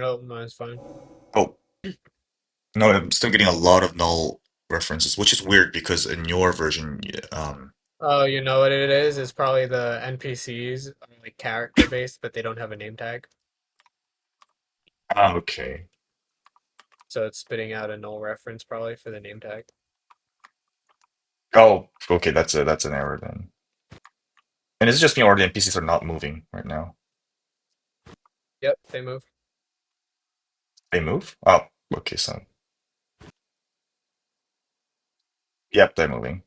No, no, it's fine. Oh, no, I'm still getting a lot of null references, which is weird because in your version, Oh, you know what it is? It's probably the NPCs are like character based, but they don't have a name tag. okay. So it's spitting out a null reference probably for the name tag. Oh, okay, that's an error then. And it's just me or the NPCs are not moving right now. Yep, they move. They move? Oh, okay, so yep, they're moving.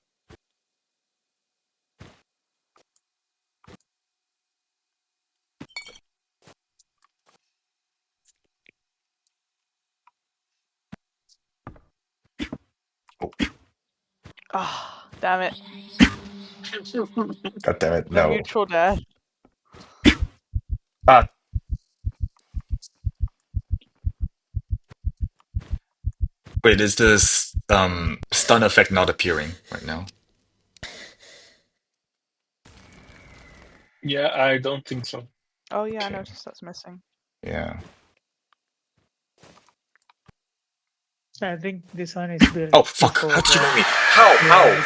Oh, Ah, damn it. God damn it, The no. mutual death. Ah, wait, is this stun effect not appearing right now? Yeah, I don't think so. Oh yeah, I Okay, noticed that's missing. yeah. So I think this one is built Oh, fuck. How before did you know the me? How? How? AI.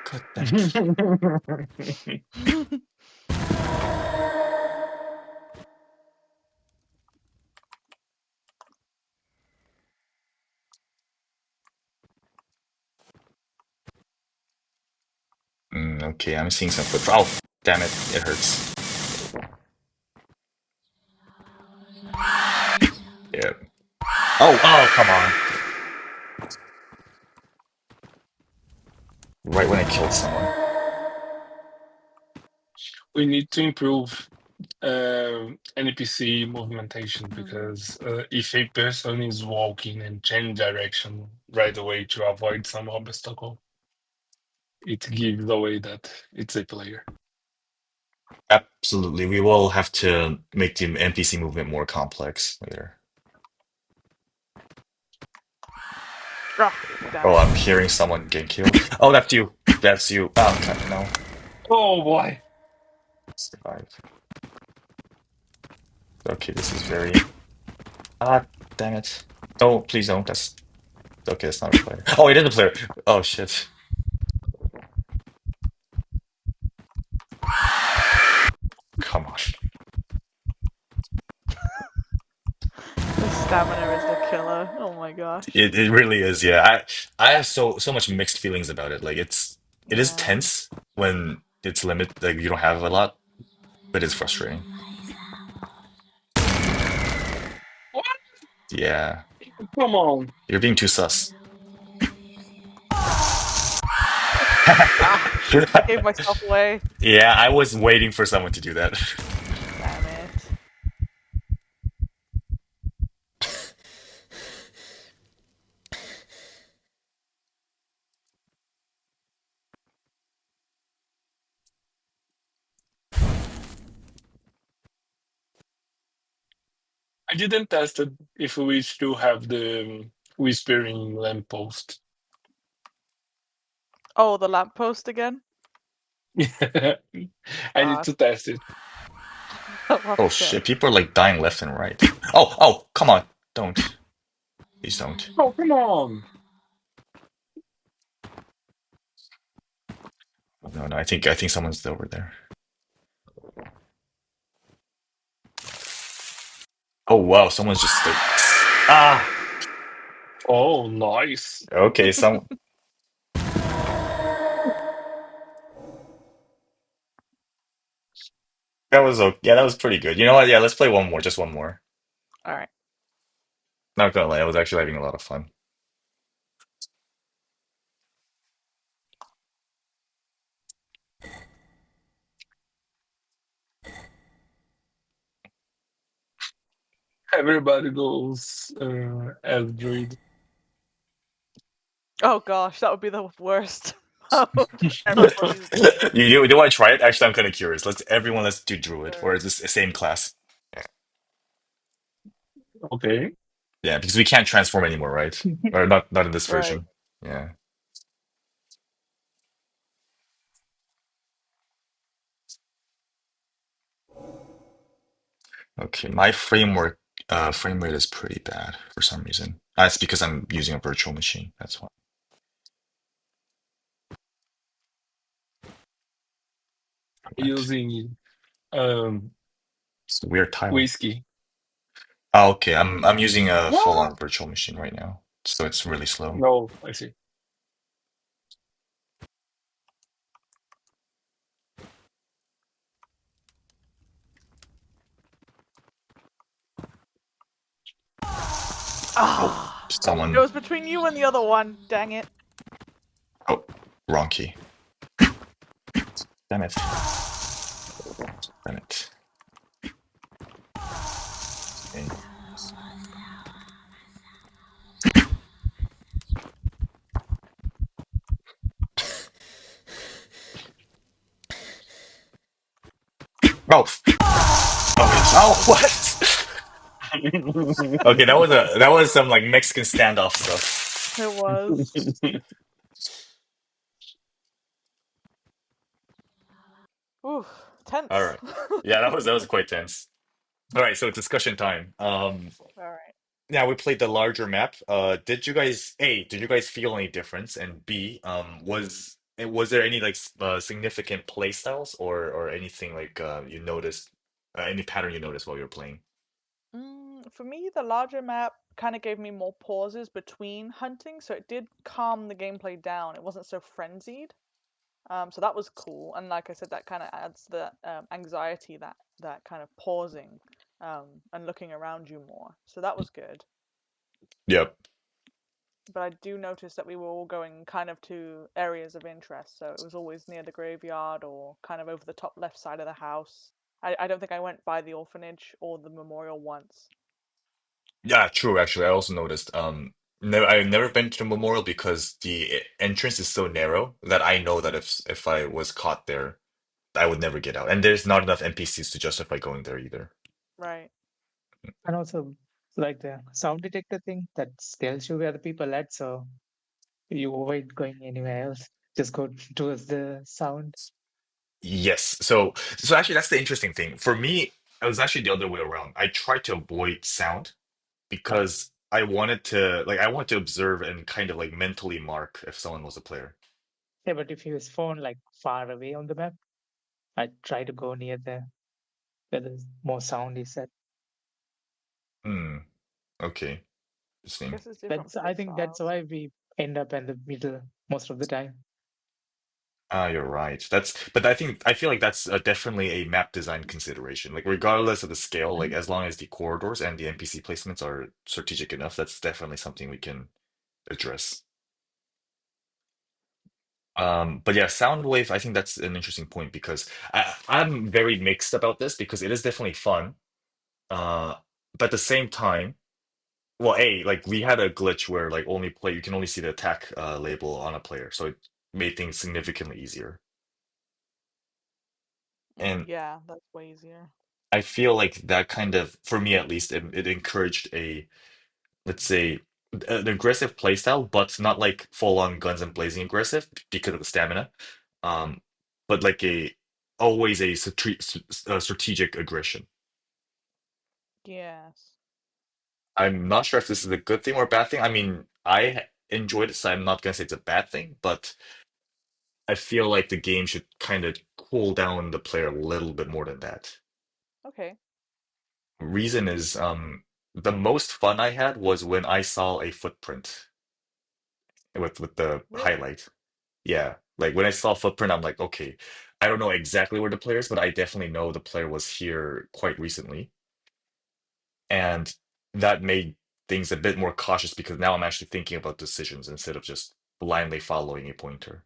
God damn it. Okay, I'm seeing some foot. Oh, damn it. It hurts. Yeah. Oh, come on. Right when I killed someone. We need to improve NPC movementation Mhm. because if a person is walking and change direction right away to avoid some obstacle, it gives away that it's a player. Absolutely. We will have to make the NPC movement more complex later. Ah, damn Oh, it. I'm hearing someone getting killed. Oh, that's you. That's you. Oh, okay, no. Oh boy! Survive. Okay, this is very. Ah, damn it. Oh, please don't. That's okay. It's not a player. Oh, it is a player. Oh shit. Come on. The stamina is the killer. Oh my gosh. It really is. Yeah. I have so much mixed feelings about it. Like it is Yeah. tense when it's limit like you don't have a lot, but it's frustrating. What? Yeah. Come on! You're being too sus. Ah, I gave myself away. Yeah, I was waiting for someone to do that. Damn it. I didn't test it if we still have the whispering lamppost. Oh, the lamppost again? I need God. to test it. I'll have Oh to check. shit, people are like dying left and right. Oh, come on. Don't. Please don't. Oh, come on! Oh, no, no, I think someone's over there. Oh wow, someone's just like ah. Oh, nice. Okay, some that was okay. Yeah, that was pretty good. You know what? Yeah, let's play one more, just one more. Alright. Not gonna lie, I was actually having a lot of fun. Everybody goes as druid. Oh gosh, that would be the worst. Everybody's You want to try it? Actually, I'm kind of curious. Let's do Druid, or is this the same class? Yeah, Okay. yeah, because we can't transform anymore, right? Or not in this right. version. Yeah. Okay, my framework. Frame rate is pretty bad for some reason. That's because I'm using a virtual machine. That's why. Right. Using um It's a weird title. whiskey. Oh, okay. I'm using a What? full-on virtual machine right now, so it's really slow. No, I see. Ah, it Someone. was between you and the other one. Dang it. Oh, wrong key. Damn it. Damn it. Okay. Oh. Oh, what? Okay, that was some like Mexican standoff stuff. It was. Ooh, tense. All right. Yeah, that was quite tense. All right, so discussion time. Alright. Yeah, we played the larger map. Did you guys feel any difference? And B, was there any like significant play styles or anything like you noticed any pattern you noticed while you were playing? For me, the larger map kind of gave me more pauses between hunting, so it did calm the gameplay down. It wasn't so frenzied. So that was cool, and like I said, that kind of adds the anxiety, that kind of pausing, and looking around you more. So that was good. Yep. But I do notice that we were all going kind of to areas of interest, so it was always near the graveyard or kind of over the top left side of the house. I don't think I went by the orphanage or the memorial once. Yeah, true. Actually, I also noticed. I've never been to the memorial because the entrance is so narrow that I know that if I was caught there, I would never get out. And there's not enough NPCs to justify going there either. Right. And also, like the sound detector thing that tells you where the people at, so you avoid going anywhere else. Just go towards the sound. Yes. So actually that's the interesting thing. For me, it was actually the other way around. I tried to avoid sound because I wanted to observe and kind of like mentally mark if someone was a player. Yeah, but if you use phone like far away on the map, I try to go near the where the more sound is at. Hmm. Okay. I Interesting. guess it's different I play think that's styles. why we end up in the middle most of the time. Ah, you're right. But I feel like that's definitely a map design consideration. Like regardless of the scale, like Mhm. as long as the corridors and the NPC placements are strategic enough, that's definitely something we can address. But yeah, Soundwave, I think that's an interesting point because I'm very mixed about this because it is definitely fun. Uh, but at the same time, well, like we had a glitch where like only play you can only see the attack label on a player, so it made things significantly easier. And Yeah, that's way easier. I feel like that kind of, for me at least, it encouraged let's say, an aggressive playstyle, but not like full on guns and blazing aggressive because of the stamina. Um, but like always a strategic aggression. Yes. I'm not sure if this is a good thing or a bad thing. I mean, I enjoyed it, so I'm not gonna say it's a bad thing, but I feel like the game should kind of cool down the player a little bit more than that. Okay. Reason is, the most fun I had was when I saw a footprint with the Really? highlight. Yeah, like when I saw footprint, I'm like, okay, I don't know exactly where the player is, but I definitely know the player was here quite recently, and that made things a bit more cautious because now I'm actually thinking about decisions instead of just blindly following a pointer.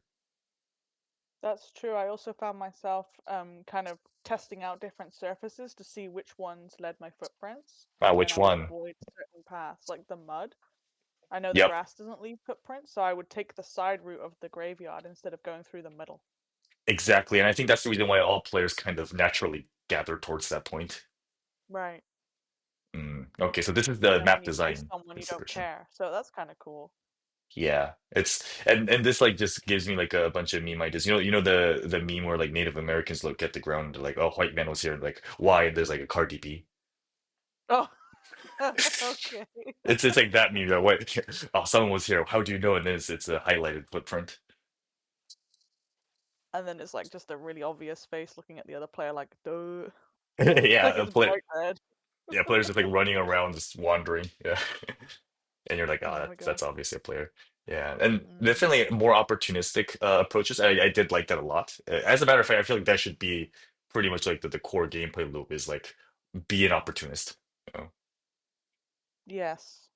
That's true. I also found myself kind of testing out different surfaces to see which ones led my footprints, Wow, and then which I would one? avoid certain paths, like the mud. I know the Yep, grass doesn't leave footprints, so I would take the side route of the graveyard instead of going through the middle. exactly, and I think that's the reason why all players kind of naturally gather towards that point. Right. Okay, so this is And the then when map you face design someone, you don't consideration. care. So that's kind of cool. Yeah, it's and this like just gives me like a bunch of meme ideas. You know the meme where like Native Americans look at the ground, they're like, "Oh, white man was here." Like, why? And there's like a Cardi B. Oh, Okay. It's like that meme. What? Oh, someone was here. How do you know? And then it's a highlighted footprint. And then it's like just a really obvious face looking at the other player, like, duh. Yeah, Like it's bright red. players just like running around, just wandering. Yeah, and you're like, Oh oh, my that's gosh. obviously a player. Yeah, and Mm. definitely more opportunistic approaches. I did like that a lot. As a matter of fact, I feel like that should be pretty much like the core gameplay loop is like be an opportunist. You know? Yes.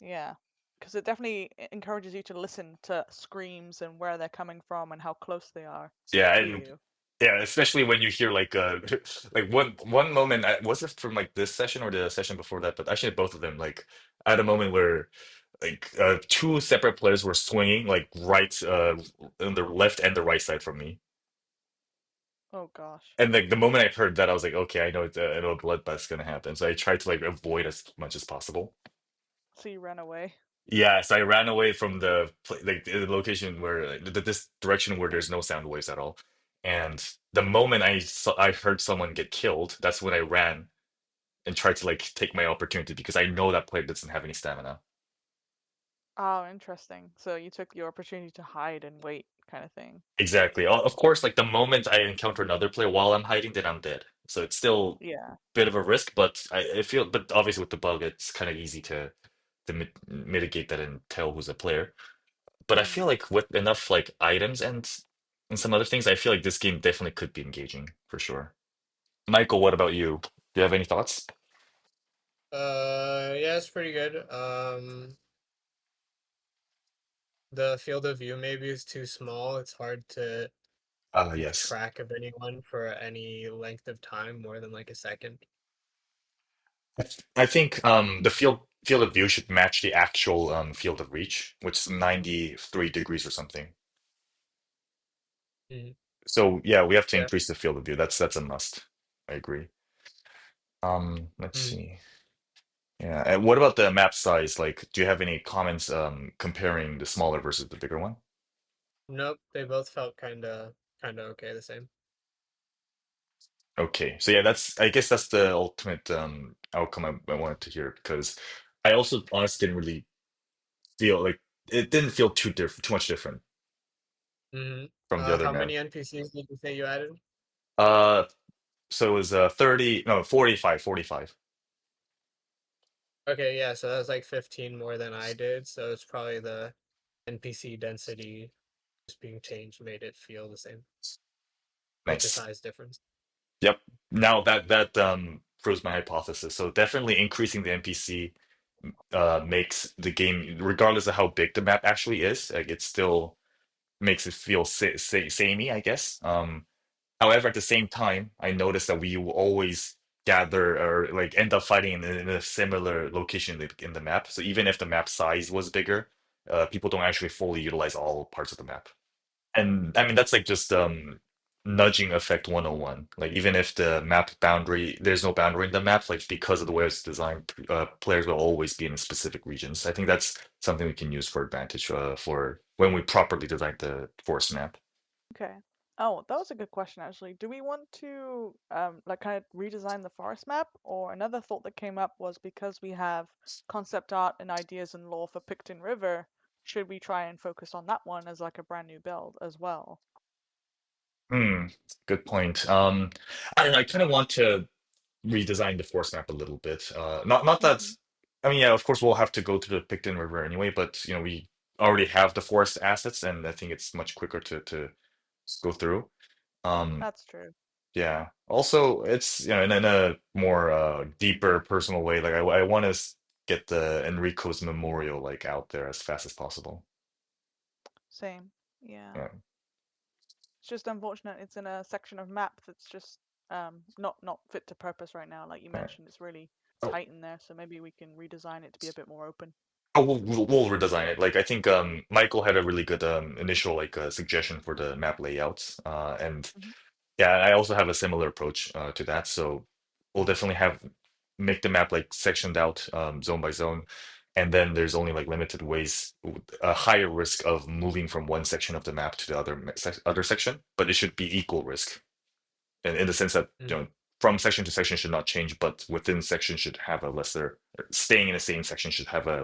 Yeah. Because it definitely encourages you to listen to screams and where they're coming from and how close they are Yeah, to and you. yeah, especially when you hear like like one moment was it from like this session or the session before that, but actually both of them like I had a moment where like two separate players were swinging like right on the left and the right side from me. Oh gosh. And like the moment I heard that I was like, okay, I know a bloodbath's gonna happen. So I tried to like avoid as much as possible. So you ran away. Yeah, so I ran away from like the location where this direction where there's no sound waves at all. And the moment I heard someone get killed, that's when I ran and tried to like take my opportunity because I know that player doesn't have any stamina. Oh, interesting. So you took your opportunity to hide and wait, kind of thing. Exactly. Of course, like the moment I encounter another player while I'm hiding, then I'm dead. So it's still Yeah. a bit of a risk, but I feel, but obviously with the bug, it's kind of easy to mitigate that and tell who's a player. But I feel Mm. like with enough like items and some other things, I feel like this game definitely could be engaging for sure. Michael, what about you? Do you have any thoughts? Yeah, it's pretty good. The field of view maybe is too small. It's hard to keep Yes. track of anyone for any length of time, more than like a second. I think the field of view should match the actual field of reach, which is 93 degrees or something. Mhm. So yeah, we have to Yeah. increase the field of view. That's a must. I agree. Let's Mhm. see. Yeah, and what about the map size? Like, do you have any comments comparing the smaller versus the bigger one? Nope, they both felt kinda okay, the same. Okay, so yeah, I guess that's the ultimate outcome I wanted to hear because I also honestly didn't really feel like it didn't feel too much different Hmm. from the other How map. many NPCs did you say you added? Uh, so it was 30, no, 45. Okay, yeah, so that was like 15 more than I did, so it's probably the NPC density just being changed made it feel the same, like the Nice. size difference. Yep. Now that proves my hypothesis. So definitely increasing the NPC makes the game, regardless of how big the map actually is, like it still makes it feel samey, I guess. However, at the same time, I noticed that we will always gather or like end up fighting in a similar location in the map. So even if the map size was bigger, people don't actually fully utilize all parts of the map. And I mean that's like just nudging effect 101. Like even if the map boundary, there's no boundary in the map, like because of the way it's designed, players will always be in specific regions. I think that's something we can use for advantage for when we properly design the forest map. Okay. Oh, that was a good question actually. Do we want to like kind of redesign the forest map? Or another thought that came up was because we have concept art and ideas and lore for Picton River, should we try and focus on that one as like a brand new build as well? Hmm, good point. I don't know, I kind of want to redesign the forest map a little bit. Not that Hmm. I mean, yeah, of course we'll have to go to the Picton River anyway, but you know, we already have the forest assets and I think it's much quicker to go through. Um, That's true. yeah. Also, it's you know, in a more deeper personal way, like I want to get the Enrico's memorial like out there as fast as possible. Same. Yeah. Yeah. It's just unfortunate it's in a section of map that's just not fit to purpose right now. Like you Yeah. mentioned, it's really Oh, tight in there, so maybe we can redesign it to be a bit more open. oh, we'll redesign it. Like I think Michael had a really good initial like suggestion for the map layouts. And Hmm. yeah, I also have a similar approach to that. So we'll definitely have make the map like sectioned out zone by zone, and then there's only like limited ways, a higher risk of moving from one section of the map to the other section, but it should be equal risk in the sense that you Mhm. know from section to section should not change, but within section should have a lesser, staying in the same section should have a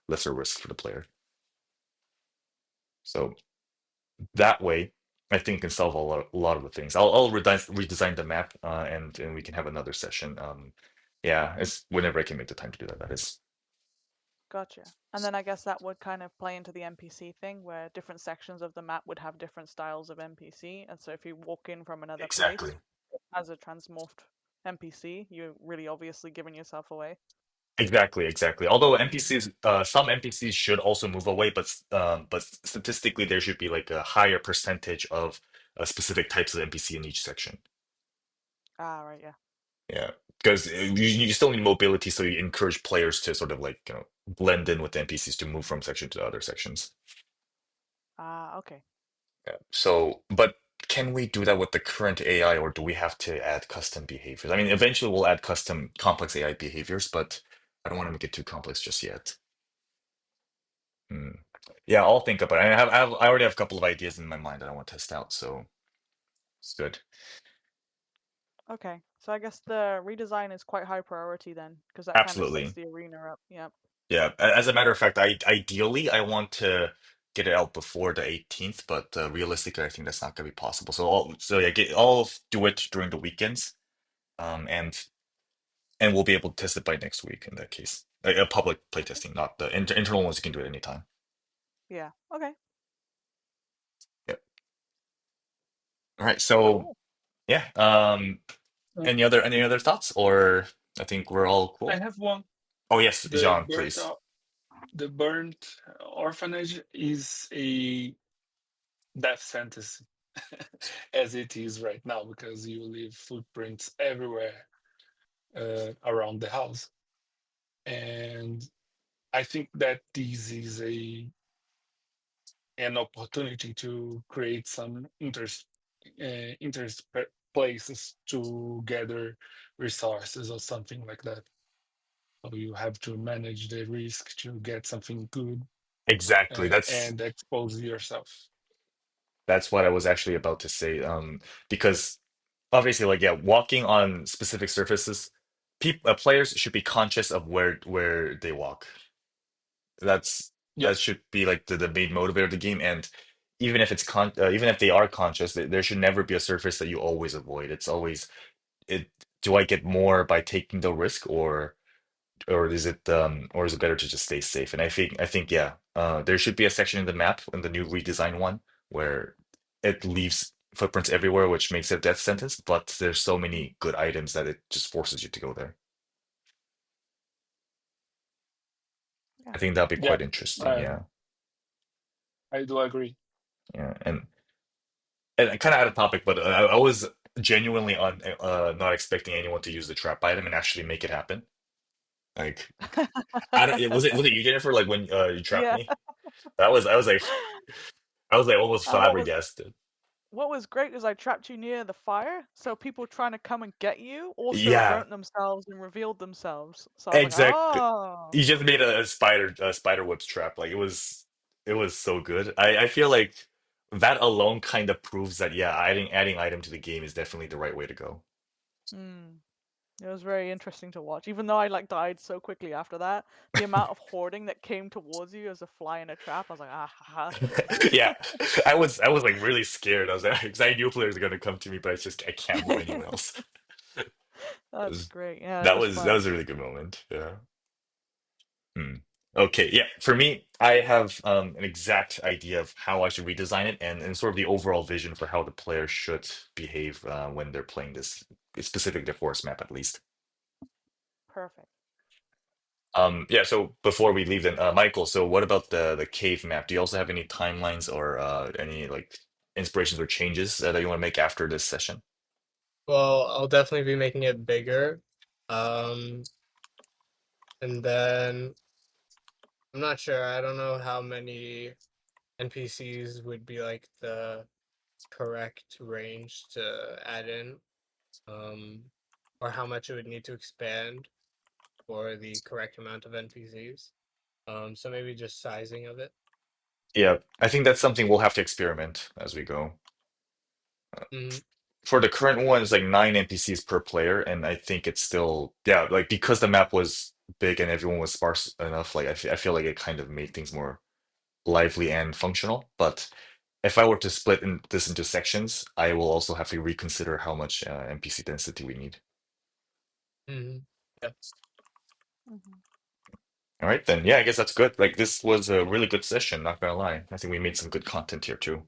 lesser risk for the player. So that way, I think can solve a lot of the things. I'll redesign the map, and we can have another session. Yeah, it's whenever I can make the time to do that. That is Gotcha. And then I guess that would kind of play into the NPC thing, where different sections of the map would have different styles of NPC. And so if you walk in from another exactly. place as a transmorphed NPC, you're really obviously giving yourself away. Exactly. Although NPCs, some NPCs should also move away, but statistically there should be like a higher percentage of specific types of NPC in each section. Ah, right, yeah. Yeah, because you still need mobility, so you encourage players to sort of like blend in with the NPCs to move from section to other sections. Ah, okay. Yeah. So, but can we do that with the current AI, or do we have to add custom behaviors? I mean, eventually we'll add custom complex AI behaviors, but I don't want to make it too complex just yet. Hmm. Yeah, I'll think about it. I already have a couple of ideas in my mind that I want to test out, so it's good. Okay. So I guess the redesign is quite high priority then, because that kind of sets Absolutely. the arena up. Yep. Yeah. As a matter of fact, ideally I want to get it out before the 18th, but realistically, I think that's not going to be possible. So yeah, I'll do it during the weekends, and we'll be able to test it by next week in that case. A public playtesting, not the internal ones. You can do it anytime. Yeah. Okay. Yep. All right. So Cool. yeah. Uh, Any other thoughts, or I think we're all I cool. have one. Oh yes, The Jean, please. the burnt orphanage is a death sentence as it is right now because you leave footprints everywhere around the house, and I think that this is an opportunity to create some interest places to gather resources or something like that. So you have to manage the risk to get something good Exactly. and expose yourself. That's what I was actually about to say. Because obviously, like, yeah, walking on specific surfaces, players should be conscious of where they walk. Yep. That should be like the main motivator of the game. And even if they are conscious, there should never be a surface that you always avoid. It's always it. Do I get more by taking the risk, or is it better to just stay safe? And I think yeah, there should be a section in the map in the new redesigned one where it leaves footprints everywhere, which makes it a death sentence, but there's so many good items that it just forces you to go there. Yeah. I think that'll be Yeah. quite interesting. Yeah. I do agree. Yeah. And kind of out of topic, but I was genuinely on not expecting anyone to use the trap item and actually make it happen. Like I don't was it you, Jennifer, like when you trapped Yeah. me? I was like almost What was flabbergasted. great is I trapped you near the fire, so people trying to come and get you also Yeah, burnt themselves and revealed themselves. So I was like, exactly. oh. You just made a spider webs trap. Like it was so good. I feel like that alone kind of proves that yeah, adding item to the game is definitely the right way to go. Hmm. It was very interesting to watch. Even though I like died so quickly after that, the amount of hoarding that came towards you as a fly in a trap, I was like, ah, ha, Yeah, I was like really scared. I was like, because I knew players are gonna come to me, but I can't move ha. anywhere else. It That's was- great. Yeah, it that was was that fun. was a really good moment. Yeah. Hmm. Okay, yeah. For me, I have an exact idea of how I should redesign it, and sort of the overall vision for how the player should behave when they're playing this specific the forest map, at least. Perfect. Yeah. So before we leave, then, Michael. So what about the cave map? Do you also have any timelines or any like inspirations or changes that you want to make after this session? Well, I'll definitely be making it bigger. Um, and then I'm not sure. I don't know how many NPCs would be like the correct range to add in, um, or how much it would need to expand for the correct amount of NPCs. So maybe just sizing of it. Yeah, I think that's something we'll have to experiment as we go. Mhm. for the current one, it's like 9 NPCs per player, and I think it's still, yeah, like because the map was big and everyone was sparse enough, like I feel like it kind of made things more lively and functional. But if I were to split this into sections, I will also have to reconsider how much NPC density we need. Hmm. Yeah. Mhm. All right, then. Yeah, I guess that's good. Like this was a really good session, not gonna lie. I think we made some good content here too.